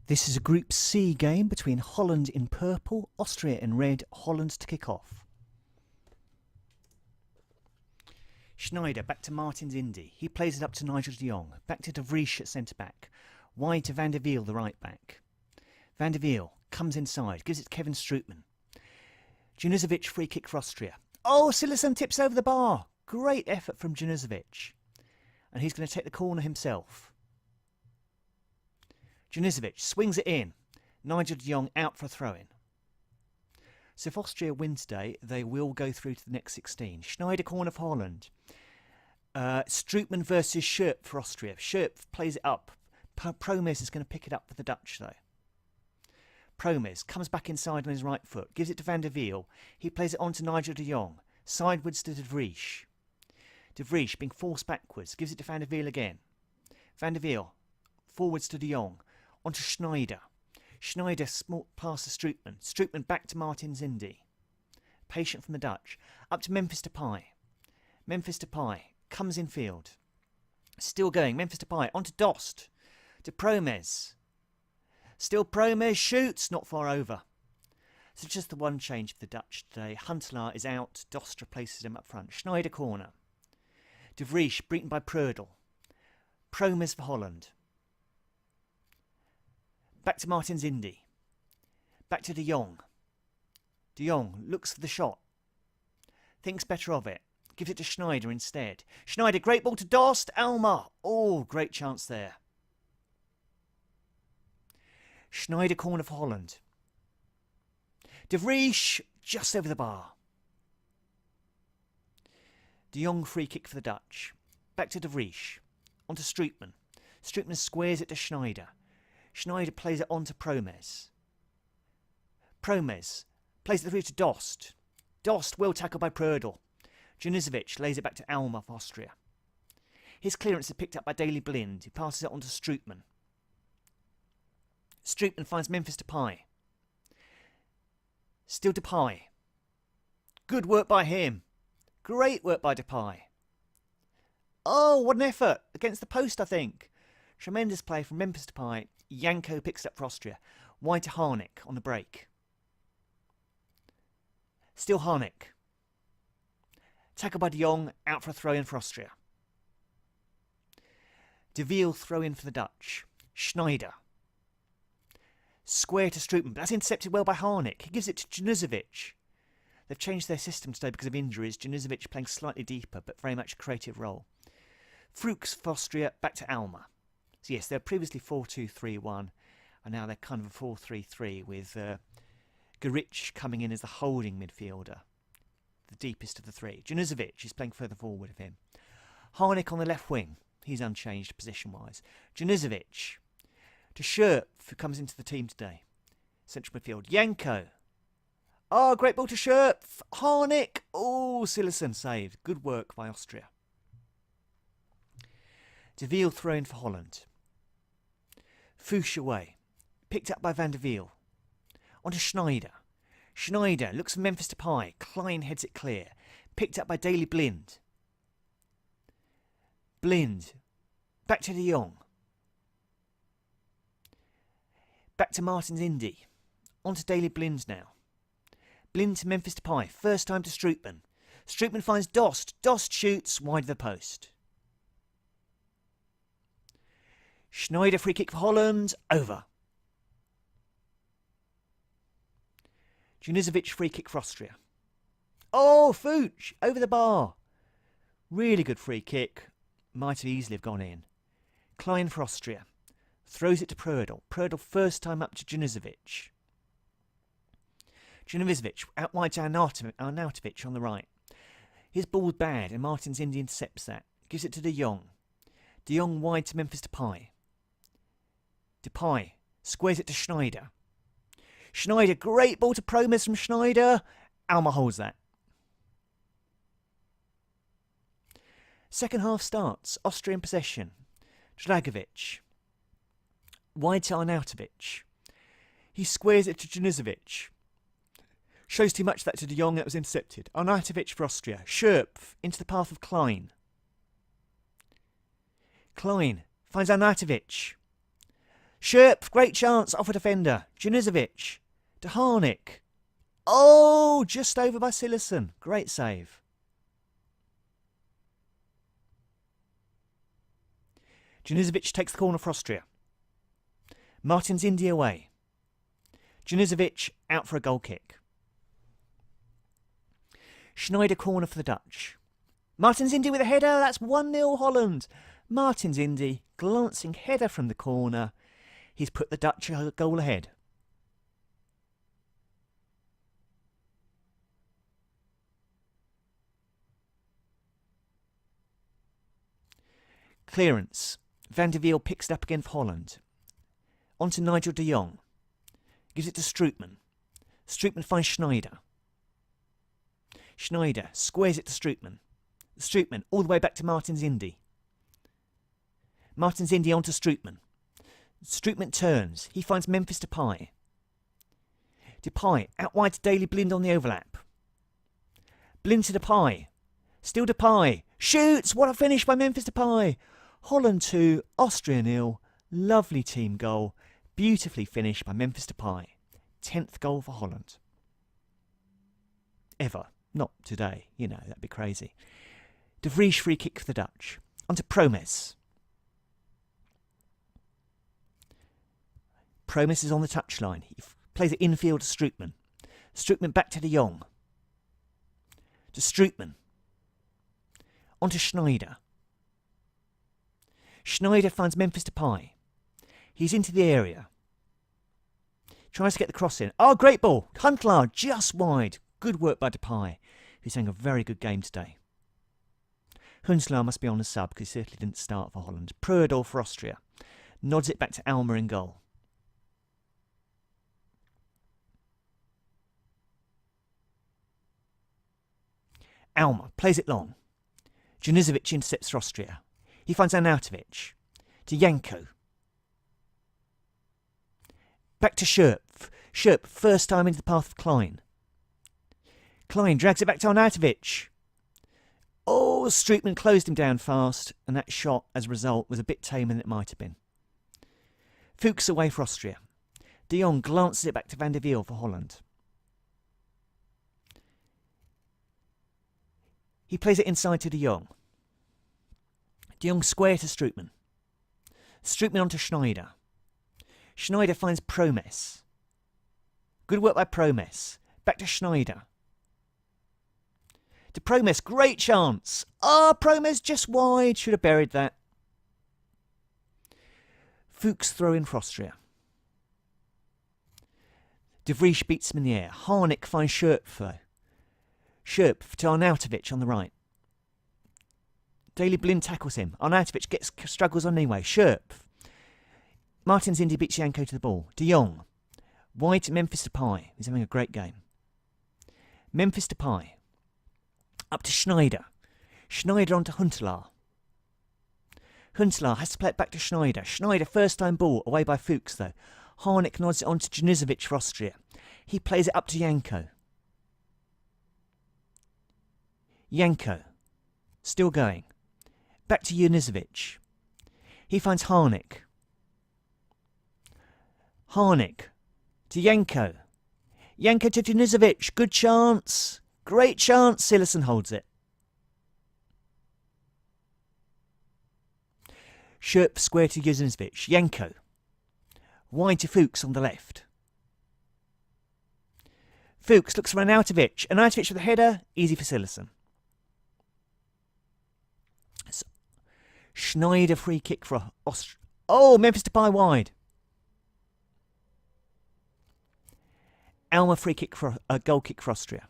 This is a Group C game between Holland in purple, Austria in red, Holland to kick off. Schneider back to Martins Indy. He plays it up to Nigel de Jong. Back to De Vries at centre-back. Wide to Van der Wiel, the right-back. Van der Wiel comes inside, gives it to Kevin Strootman. Janizovic free kick for Austria. Oh, Silerson tips over the bar. Great effort from Janizovic. And he's going to take the corner himself. Janizovic swings it in. Nigel de Jong out for a throw-in. So if Austria wins today, they will go through to the next 16. Schneider corner for Holland. Strootman versus Schurp for Austria. Schurp plays it up. Promes is going to pick it up for the Dutch, though. Promes comes back inside on his right foot. Gives it to Van der Wiel. He plays it on to Nigel de Jong. Sidewards to De Vries. De Vries being forced backwards. Gives it to Van der Wiel again. Van der Wiel forwards to de Jong. On to Schneider. Schneider small pass to Strootman. Strootman back to Martins Indy. Patient from the Dutch. Up to Memphis Depay. Memphis Depay comes in field. Still going. Memphis Depay on to Dost. To Promes. Still Promes shoots. Not far over. So just the one change for the Dutch today. Huntelaar is out. Dost replaces him up front. Schneider corner. De Vries beaten by Prödel. Promes for Holland. Back to Martins Indy. Back to de Jong. De Jong looks for the shot. Thinks better of it. Gives it to Schneider instead. Schneider, great ball to Dost. Alma. Oh, great chance there. Schneider corner for Holland. De Vries just over the bar. De Jong free kick for the Dutch. Back to De Vries. On to Strootman. Strootman squares it to Schneider. Schneider plays it on to Promes. Promes plays it through to Dost. Dost well tackled by Prödel. Janizovic lays it back to Alma for Austria. His clearance is picked up by Daley Blind, who passes it on to Strootman. Strootman finds Memphis Depay. Still Depay. Good work by him. Great work by Depay. Oh, what an effort. Against the post, I think. Tremendous play from Memphis Depay. Janko picks it up for Austria. Wide to Harnik on the break. Still Harnik. Tackled by de Jong. Out for a throw-in for Austria. De Wiel throw-in for the Dutch. Schneider. Square to Strootman. But that's intercepted well by Harnik. He gives it to Janizovic. They've changed their system today because of injuries. Janizovic playing slightly deeper, but very much a creative role. Fuchs for Austria. Back to Alma. So yes, they were previously 4-2-3-1, and now they're kind of a 4-3-3 with Garic coming in as the holding midfielder, the deepest of the three. Janizovic is playing further forward of him. Harnik on the left wing, he's unchanged position-wise. Janizovic to Schurp, who comes into the team today. Central midfield. Janko. Oh, great ball to Schurp. Harnik. Oh, Silerson saved. Good work by Austria. De Wiel thrown for Holland. Fuchs away. Picked up by Van der Wiel. On to Schneider. Schneider looks for Memphis Depay. Klein heads it clear. Picked up by Daley Blind. Blind. Back to de Jong. Back to Martins Indy. On to Daley Blind now. Blind to Memphis Depay. First time to Strootman. Strootman finds Dost. Dost shoots wide of the post. Schneider free kick for Holland. Over. Janizovic free kick for Austria. Oh, Fuchs over the bar. Really good free kick. Might have easily have gone in. Klein for Austria. Throws it to Prödel. Prödel first time up to Janizovic. Janizovic out wide to Arnautovic on the right. His ball's bad and Martins Indy intercepts that. Gives it to de Jong. De Jong wide to Memphis Depay. Depay squares it to Schneider. Schneider, great ball to Promes from Schneider. Alma holds that. Second half starts. Austrian possession. Dragovic. Wide to Arnautovic. He squares it to Janizovic. Shows too much that to de Jong that was intercepted. Arnautovic for Austria. Schurp into the path of Klein. Klein finds Arnautovic. Scherp, great chance, off a defender. Janizovic to Harnik. Oh, just over by Silerson. Great save. Janizovic takes the corner for Austria. Martins Indy away. Janizovic out for a goal kick. Schneider corner for the Dutch. Martins Indy with a header. That's 1-0 Holland. Martins Indy, glancing header from the corner. He's put the Dutch a goal ahead. Clearance. Van der Wiel picks it up again for Holland. On to Nigel de Jong. Gives it to Strootman. Strootman finds Schneider. Schneider squares it to Strootman. Strootman all the way back to Martins Indy. Martins Indy on to Strootman. Strootman turns. He finds Memphis Depay. Depay out wide to Daley Blind on the overlap. Blind to Depay. Still Depay. Shoots! What a finish by Memphis Depay. Holland 2, Austria 0. Lovely team goal. Beautifully finished by Memphis Depay. 10th goal for Holland. Ever. Not today. You know, that'd be crazy. De Vries free kick for the Dutch. On to Promes. Promes is on the touchline. He plays it infield to Strootman. Strootman back to de Jong. To Strootman. On to Schneider. Schneider finds Memphis Depay. He's into the area. Tries to get the cross in. Oh, great ball. Huntelaar just wide. Good work by Depay, who's having a very good game today. Huntelaar must be on the sub because he certainly didn't start for Holland. Prudor for Austria. Nods it back to Alma in goal. Alma plays it long. Janizovic intercepts for Austria. He finds Arnautovic. To Janko. Back to Scherp. Scherp, first time into the path of Klein. Klein drags it back to Arnautovic. Oh, Strootman closed him down fast, and that shot, as a result, was a bit tamer than it might have been. Fuchs away for Austria. De Jong glances it back to Van der Wiel for Holland. He plays it inside to de Jong. De Jong square to Strootman. Strootman on to Schneider. Schneider finds Promes. Good work by Promes. Back to Schneider. To Promes, great chance. Promes just wide. Should have buried that. Fuchs throw in for Austria. De Vries beats him in the air. Harnik finds Scherp though. Scherp to Arnautovic on the right. Daley Blind tackles him. Arnautovic struggles on anyway. Scherp. Martins Indy beats Janko to the ball. De Jong. Wide to Memphis Depay. He's having a great game. Memphis Depay. Up to Schneider. Schneider on to Huntelaar. Huntelaar has to play it back to Schneider. Schneider first time ball away by Fuchs though. Harnik nods it on to Janizovic for Austria. He plays it up to Janko. Janko. Still going. Back to Janizovic. He finds Harnik. Harnik. To Janko. Janko to Janizovic. Good chance. Great chance. Silerson holds it. Scherp square to Janizovic. Janko. Wide to Fuchs on the left. Fuchs looks for Arnautovic. Arnautovic with a header. Easy for Silerson. Schneider free kick for Austria. Oh, Memphis Depay wide. Alma free kick for a goal kick for Austria.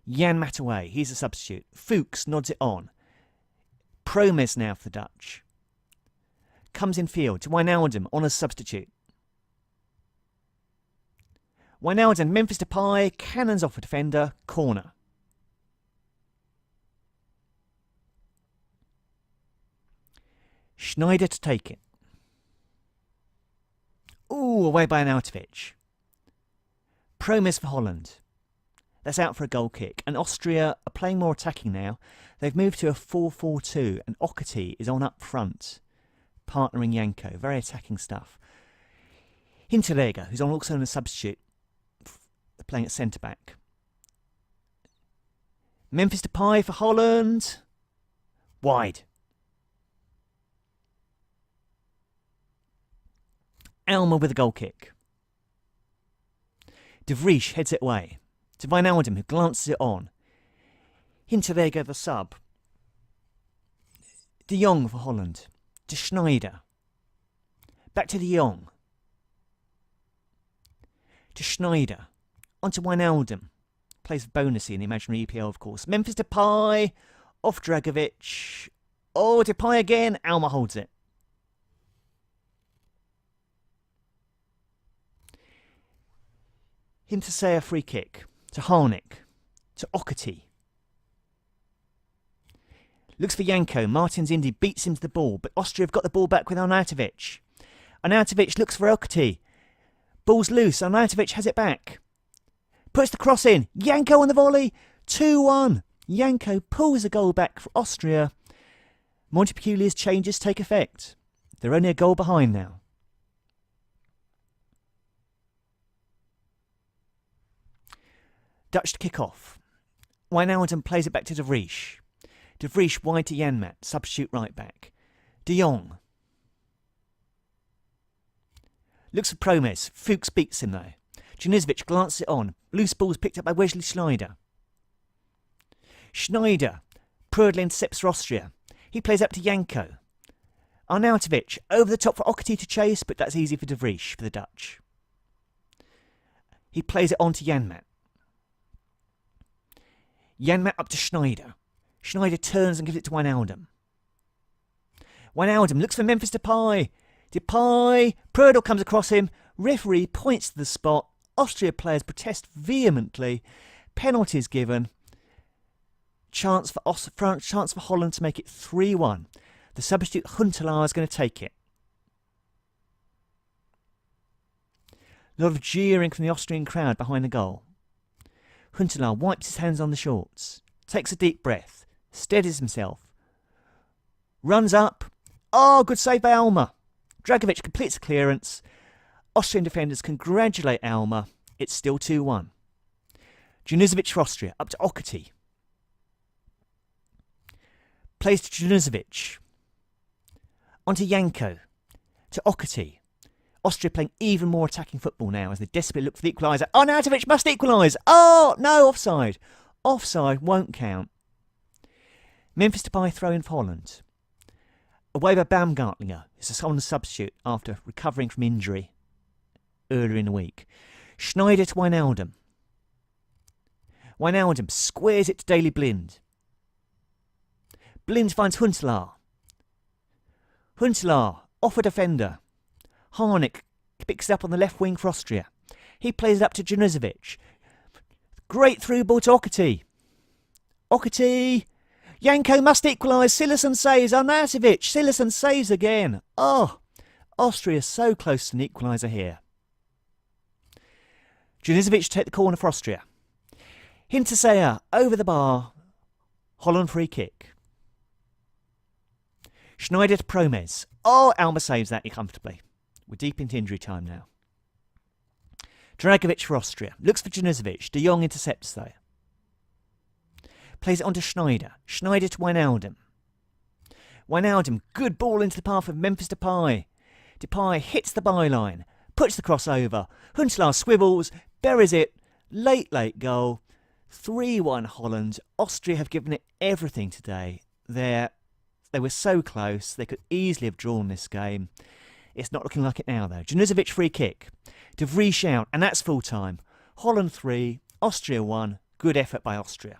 Jan Mataway, he's a substitute. Fuchs nods it on. Promes now for the Dutch. Comes in field to Wijnaldum on as substitute. Wijnaldum, Memphis Depay, cannons off a defender, corner. Schneider to take it. Ooh, away by Arnautovic. Promes for Holland. That's out for a goal kick. And Austria are playing more attacking now. They've moved to a 4-4-2 and Okati is on up front. partnering Janko. Very attacking stuff. Hinteregger, who's also on a substitute, playing at centre-back. Memphis Depay for Holland. Wide. Alma with a goal kick. De Vries heads it away to Wijnaldum, who glances it on. Hinteregger the sub. De Jong for Holland. To Schneider. Back to De Jong. To Schneider. On to Wijnaldum. Plays for Bonusy in the imaginary EPL, of course. Memphis Depay. Off Dragovic. Oh, Depay again. Alma holds it. Hinteregger free kick. To Harnik. To Okati. Looks for Janko. Martins Indy beats him to the ball, but Austria have got the ball back with Arnautovic. Arnautovic looks for Okati. Ball's loose. Arnautovic has it back. Puts the cross in. Janko on the volley. 2-1. Janko pulls a goal back for Austria. Montepeculiar's changes take effect. They're only a goal behind now. Dutch to kick off. Wijnaldum plays it back to De Vries. De Vries wide to Janmaat, substitute right back. De Jong. Looks for Promes. Fuchs beats him though. Janizovic glances it on. Loose ball's picked up by Wesley Schneider. Schneider. Prudl intercepts for Austria. He plays up to Janko. Arnautovic over the top for Okati to chase, but that's easy for De Vries for the Dutch. He plays it on to Janmaat. Janmaat up to Schneider. Schneider turns and gives it to Wijnaldum. Wijnaldum looks for Memphis Depay. Depay. Prudl comes across him. Referee points to the spot. Austria players protest vehemently. Penalty is given. Chance for Holland to make it 3-1. The substitute Huntelaar is going to take it. A lot of jeering from the Austrian crowd behind the goal. Huntelaar wipes his hands on the shorts. Takes a deep breath. Steadies himself. Runs up. Oh, good save by Alma. Dragovic completes the clearance. Austrian defenders congratulate Alma. It's still 2-1. Janizovic for Austria. Up to Okati. Plays to Janizovic. On to Janko. To Okati. Austria playing even more attacking football now as they desperately look for the equaliser. Arnautovic must equalise. Oh, no, offside. Offside won't count. Memphis Depay throw in for Holland. Away by Baumgartlinger, who's on the substitute after recovering from injury earlier in the week. Schneider to Wijnaldum. Wijnaldum squares it to Daley Blind. Blind finds Huntelaar. Huntelaar, off a defender. Harnik picks it up on the left wing for Austria. He plays it up to Janizovic. Great through ball to Okati. Okati. Janko must equalise. Silerson saves. Arnautovic. Silerson saves again. Oh, Austria so close to an equaliser here. Janizovic take the corner for Austria. Hinteregger over the bar. Holland free kick. Schneider to Promes. Oh, Alma saves that comfortably. We're deep into injury time now. Dragovic for Austria. Looks for Janizovic. De Jong intercepts though. Plays it on to Schneider. Schneider to Wijnaldum. Wijnaldum, good ball into the path of Memphis Depay. Depay hits the byline. Puts the cross over. Huntelaar swivels. Buries it. Late goal. 3-1 Holland. Austria have given it everything today. They were so close. They could easily have drawn this game. It's not looking like it now, though. Janizovic free kick. De Vries out, and that's full time. Holland 3, Austria 1. Good effort by Austria.